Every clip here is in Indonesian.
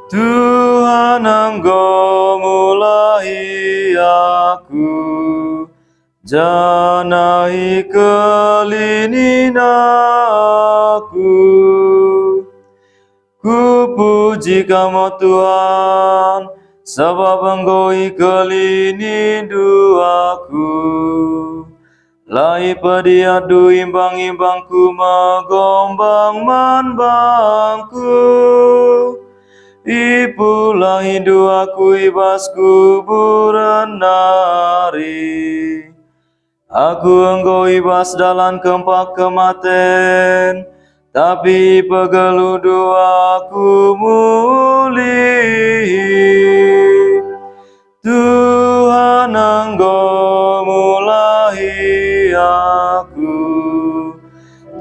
Tuhan Engkau mulahi aku, janai kelinin aku. Ku puji Kamu Tuhan, sebab Engkau kelini duaku. Lai pediadu imbang-imbangku magombang manbangku. Ipulah hindu aku ibas kuburan nari. Aku Engkau ibas dalam kempak kematen, tapi pegeludu aku muli. Tuhan Engkau mulahi aku,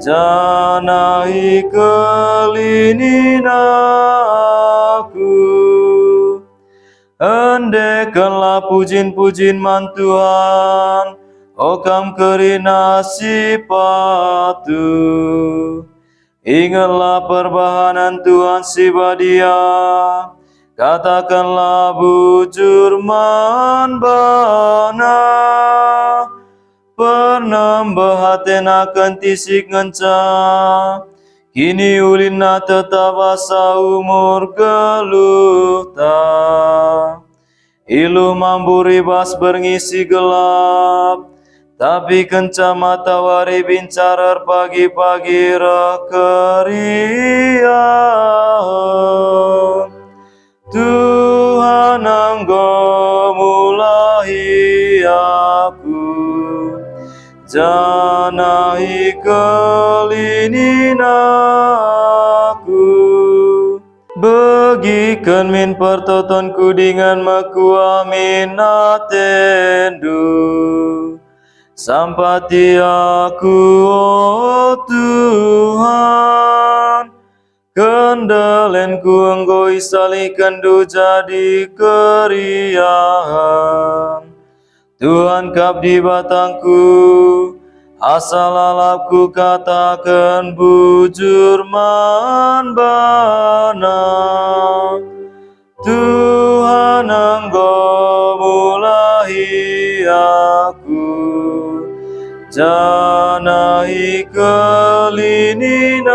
janai kelinin aku. Endekanlah pujin-pujin man Tuhan, okam kerina sipatu. Ingatlah perbahanan Tuhan si badia, katakanlah bujur man bana. Penambahaten akan tisik ngenca, kini ulina tetap asa umur geluta. Ilu mamburi bas berngisi gelap, tapi kenca matahari bincarar pagi-pagi rekerian. Tuhan Engkau mulahi aku, janai kelinin aku. Bagikan min pertotonku dengan makua minatendu, sampati aku oh Tuhan. Kendalenku Engkau isalikan du jadi keriahan. Tuhan kap di batangku, asal lalapku katakan bujur man bana. Tuhan Engkau mulahi aku, janai kelinin